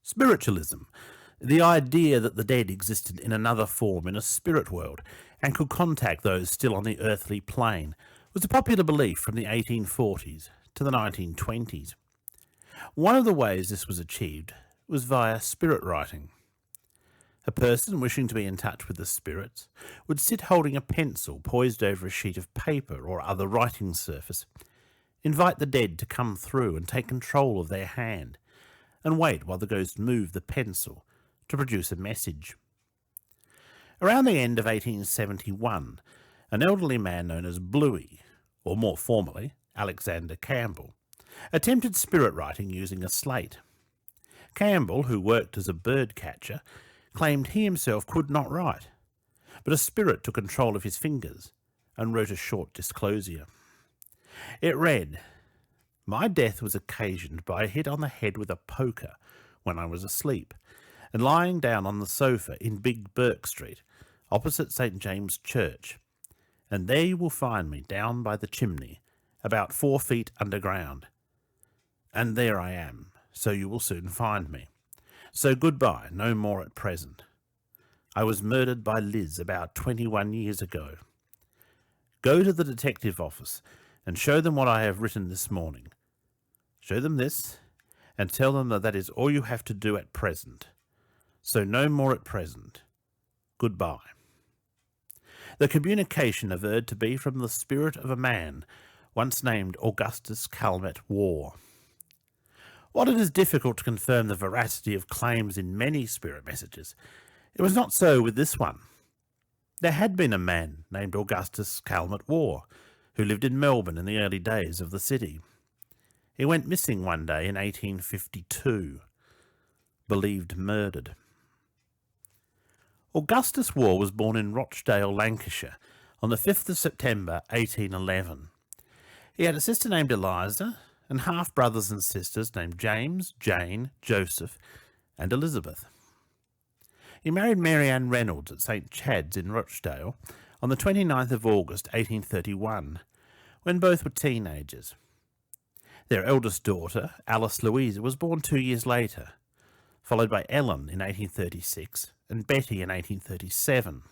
Spiritualism, the idea that the dead existed in another form in a spirit world and could contact those still on the earthly plane, was a popular belief from the 1840s to the 1920s. One of the ways this was achieved was via spirit writing. A person wishing to be in touch with the spirits would sit holding a pencil poised over a sheet of paper or other writing surface, invite the dead to come through and take control of their hand, and wait while the ghost moved the pencil to produce a message. Around the end of 1871, an elderly man known as Bluey, or more formally, Alexander Campbell, attempted spirit writing using a slate. Campbell, who worked as a bird catcher, claimed he himself could not write, but a spirit took control of his fingers and wrote a short disclosure. It read, "My death was occasioned by a hit on the head with a poker when I was asleep, and lying down on the sofa in Big Burke Street, opposite St. James Church, and there you will find me down by the chimney, about 4 feet underground. And there I am, so you will soon find me. So goodbye, no more at present. I was murdered by Liz about 21 years ago. Go to the detective office and show them what I have written this morning. Show them this, and tell them that that is all you have to do at present. So no more at present. Goodbye." The communication averred to be from the spirit of a man once named Augustus Calmet War. While it is difficult to confirm the veracity of claims in many spirit messages, it was not so with this one. There had been a man named Augustus Calmet War who lived in Melbourne in the early days of the city. He went missing one day in 1852, believed murdered. Augustus War was born in Rochdale, Lancashire, on the 5th of September 1811. He had a sister named Eliza and half-brothers and sisters named James, Jane, Joseph, and Elizabeth. He married Mary Ann Reynolds at St. Chad's in Rochdale on the 29th of August 1831, when both were teenagers. Their eldest daughter, Alice Louisa, was born 2 years later, followed by Ellen in 1836 and Betty in 1837.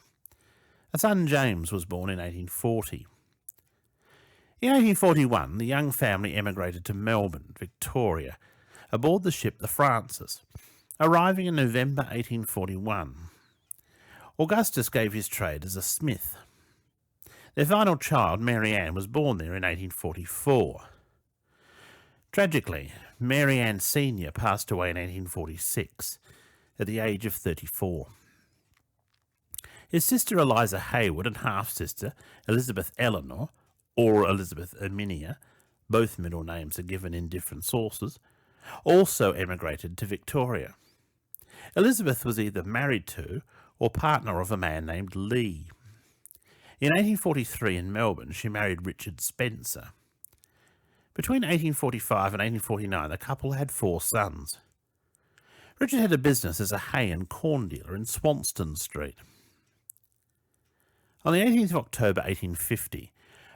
A son, James, was born in 1840. In 1841, the young family emigrated to Melbourne, Victoria, aboard the ship the Francis, arriving in November 1841. Augustus gave his trade as a smith. Their final child, Mary Ann, was born there in 1844. Tragically, Mary Ann Sr. passed away in 1846, at the age of 34. His sister Eliza Hayward and half-sister Elizabeth Eleanor, or Elizabeth Erminia, both middle names are given in different sources, also emigrated to Victoria. Elizabeth was either married to or partner of a man named Lee. In 1843 in Melbourne, she married Richard Spencer. Between 1845 and 1849, the couple had 4 sons. Richard had a business as a hay and corn dealer in Swanston Street. On the 18th of October 1850,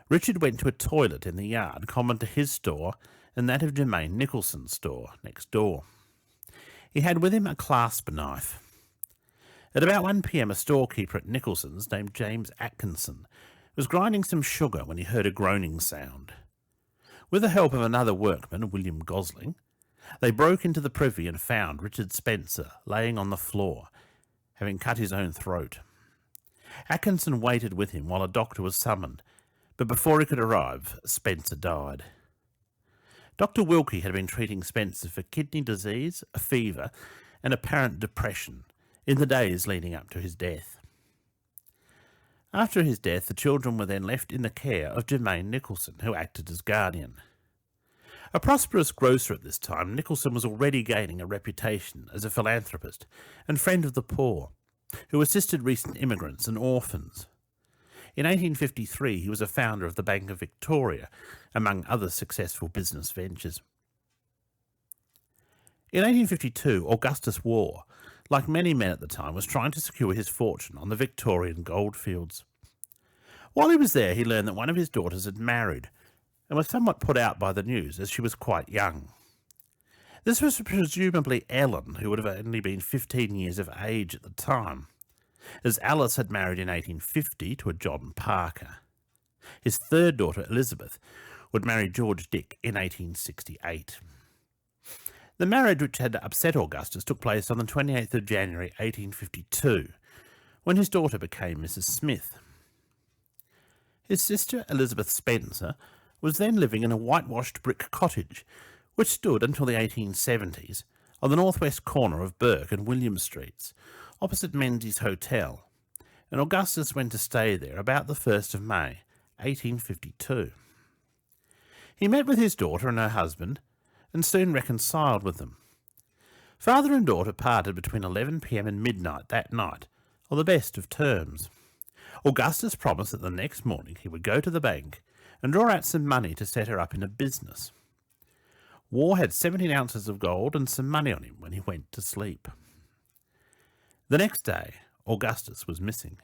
Richard went to a toilet in the yard common to his store and that of Jermaine Nicholson's store next door. He had with him a clasp knife. At about 1 p.m, a storekeeper at Nicholson's named James Atkinson was grinding some sugar when he heard a groaning sound. With the help of another workman, William Gosling, they broke into the privy and found Richard Spencer laying on the floor, having cut his own throat. Atkinson waited with him while a doctor was summoned, but before he could arrive, Spencer died. Dr. Wilkie had been treating Spencer for kidney disease, a fever, and apparent depression in the days leading up to his death. After his death, the children were then left in the care of Jermaine Nicholson, who acted as guardian. A prosperous grocer at this time, Nicholson was already gaining a reputation as a philanthropist and friend of the poor, who assisted recent immigrants and orphans. In 1853, he was a founder of the Bank of Victoria, among other successful business ventures. In 1852, Augustus War, like many men at the time, was trying to secure his fortune on the Victorian goldfields. While he was there, he learned that one of his daughters had married, and was somewhat put out by the news as she was quite young. This was presumably Ellen, who would have only been 15 years of age at the time, as Alice had married in 1850 to a John Parker. His third daughter, Elizabeth, would marry George Dick in 1868. The marriage, which had upset Augustus, took place on the 28th of January 1852, when his daughter became Mrs. Smith. His sister, Elizabeth Spencer, was then living in a whitewashed brick cottage, which stood until the 1870s on the northwest corner of Burke and William Streets, opposite Menzies Hotel, and Augustus went to stay there about the 1st of May, 1852. He met with his daughter and her husband, and soon reconciled with them. Father and daughter parted between 11 p.m. and midnight that night, on the best of terms. Augustus promised that the next morning he would go to the bank and draw out some money to set her up in a business. War had 17 ounces of gold and some money on him when he went to sleep. The next day, Augustus was missing.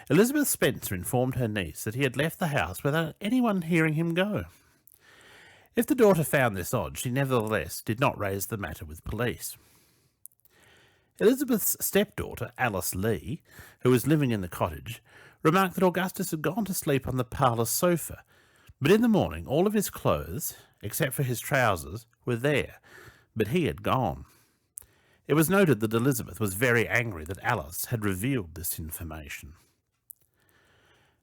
Elizabeth Spencer informed her niece that he had left the house without anyone hearing him go. If the daughter found this odd, she nevertheless did not raise the matter with police. Elizabeth's stepdaughter, Alice Lee, who was living in the cottage, remarked that Augustus had gone to sleep on the parlour sofa, but in the morning all of his clothes, except for his trousers, were there, but he had gone. It was noted that Elizabeth was very angry that Alice had revealed this information.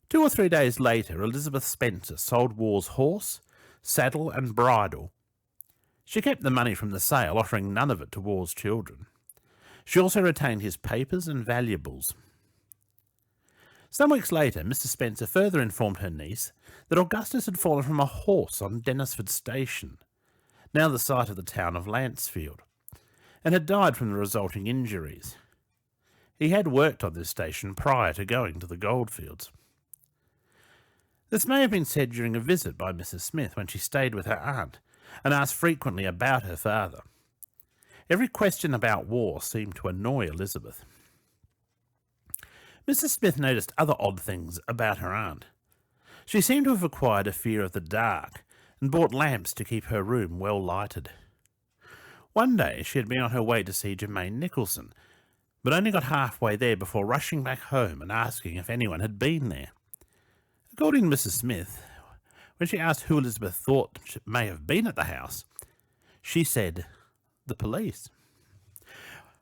2 or 3 days later, Elizabeth Spencer sold War's horse, saddle and bridle. She kept the money from the sale, offering none of it to War's children. She also retained his papers and valuables. Some weeks later, Mr. Spencer further informed her niece that Augustus had fallen from a horse on Dennisford Station, now the site of the town of Lancefield, and had died from the resulting injuries. He had worked on this station prior to going to the goldfields. This may have been said during a visit by Mrs. Smith when she stayed with her aunt and asked frequently about her father. Every question about War seemed to annoy Elizabeth. Mrs. Smith noticed other odd things about her aunt. She seemed to have acquired a fear of the dark and bought lamps to keep her room well lighted. One day she had been on her way to see Jermaine Nicholson, but only got halfway there before rushing back home and asking if anyone had been there. According to Mrs. Smith, when she asked who Elizabeth thought may have been at the house, she said, "The police."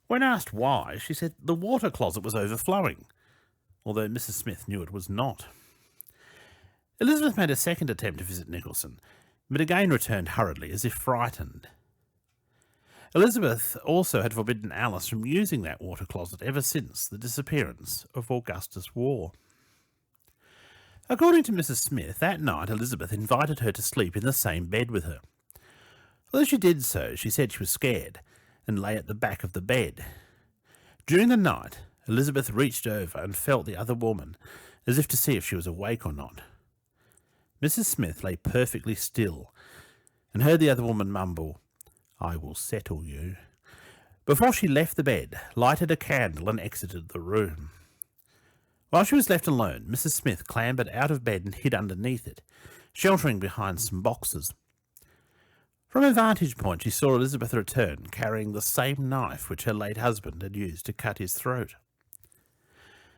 When asked why, she said the water closet was overflowing, although Mrs. Smith knew it was not. Elizabeth made a second attempt to visit Nicholson, but again returned hurriedly, as if frightened. Elizabeth also had forbidden Alice from using that water closet ever since the disappearance of Augustus War. According to Mrs. Smith, that night Elizabeth invited her to sleep in the same bed with her. Although she did so, she said she was scared and lay at the back of the bed. During the night, Elizabeth reached over and felt the other woman, as if to see if she was awake or not. Mrs. Smith lay perfectly still and heard the other woman mumble, "I will settle you," before she left the bed, lighted a candle and exited the room. While she was left alone, Mrs. Smith clambered out of bed and hid underneath it, sheltering behind some boxes. From a vantage point, she saw Elizabeth return, carrying the same knife which her late husband had used to cut his throat.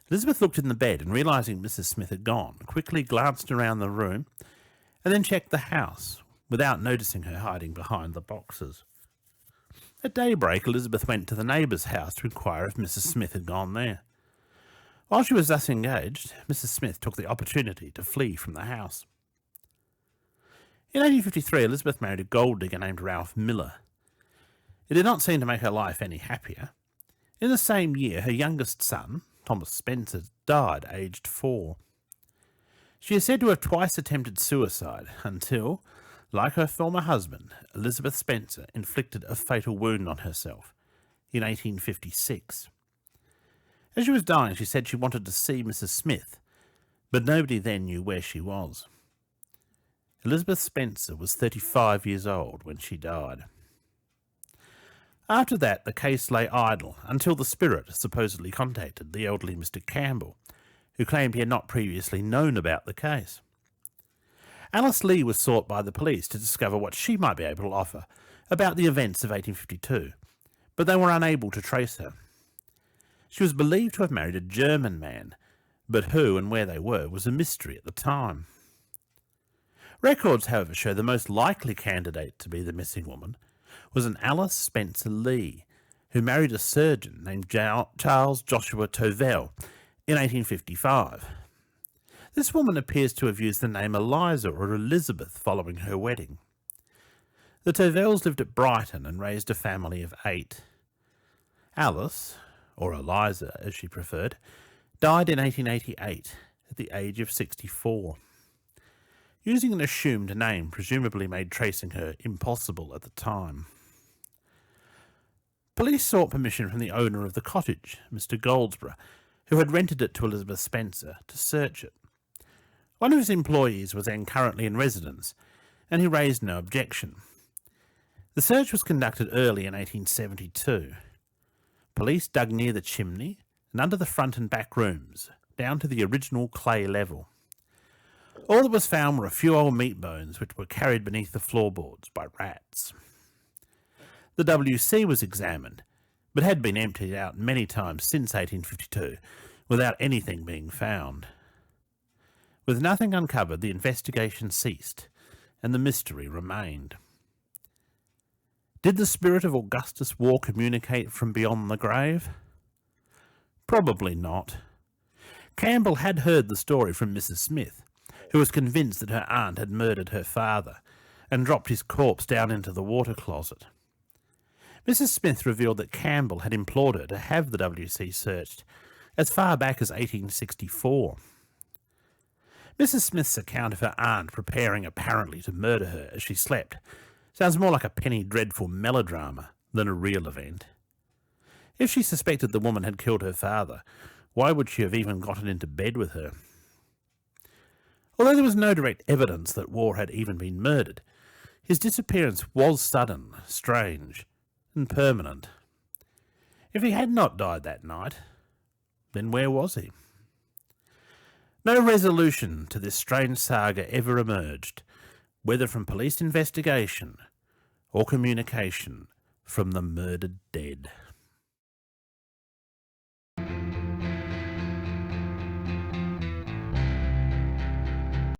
Elizabeth looked in the bed and, realizing Mrs. Smith had gone, quickly glanced around the room and then checked the house, without noticing her hiding behind the boxes. At daybreak, Elizabeth went to the neighbour's house to inquire if Mrs. Smith had gone there. While she was thus engaged, Mrs. Smith took the opportunity to flee from the house. In 1853, Elizabeth married a gold digger named Ralph Miller. It did not seem to make her life any happier. In the same year, her youngest son, Thomas Spencer, died aged 4. She is said to have twice attempted suicide until, like her former husband, Elizabeth Spencer inflicted a fatal wound on herself in 1856. As she was dying, she said she wanted to see Mrs. Smith, but nobody then knew where she was. Elizabeth Spencer was 35 years old when she died. After that, the case lay idle until the spirit supposedly contacted the elderly Mr. Campbell, who claimed he had not previously known about the case. Alice Lee was sought by the police to discover what she might be able to offer about the events of 1852, but they were unable to trace her. She was believed to have married a German man, but who and where they were was a mystery at the time. Records, however, show the most likely candidate to be the missing woman was an Alice Spencer Lee, who married a surgeon named Charles Joshua Tovell in 1855. This woman appears to have used the name Eliza or Elizabeth following her wedding. The Tovells lived at Brighton and raised a family of 8. Alice, or Eliza as she preferred, died in 1888 at the age of 64. Using an assumed name presumably made tracing her impossible at the time. Police sought permission from the owner of the cottage, Mr. Goldsborough, who had rented it to Elizabeth Spencer, to search it. One of his employees was then currently in residence, and he raised no objection. The search was conducted early in 1872. Police dug near the chimney and under the front and back rooms, down to the original clay level. All that was found were a few old meat bones which were carried beneath the floorboards by rats. The WC was examined, but had been emptied out many times since 1852 without anything being found. With nothing uncovered, the investigation ceased, and the mystery remained. Did the spirit of Augustus War communicate from beyond the grave? Probably not. Campbell had heard the story from Mrs. Smith, who was convinced that her aunt had murdered her father and dropped his corpse down into the water closet. Mrs. Smith revealed that Campbell had implored her to have the WC searched as far back as 1864. Mrs. Smith's account of her aunt preparing apparently to murder her as she slept sounds more like a penny dreadful melodrama than a real event. If she suspected the woman had killed her father, why would she have even gotten into bed with her? Although there was no direct evidence that War had even been murdered, his disappearance was sudden, strange, and permanent. If he had not died that night, then where was he? No resolution to this strange saga ever emerged, whether from police investigation or communication from the murdered dead.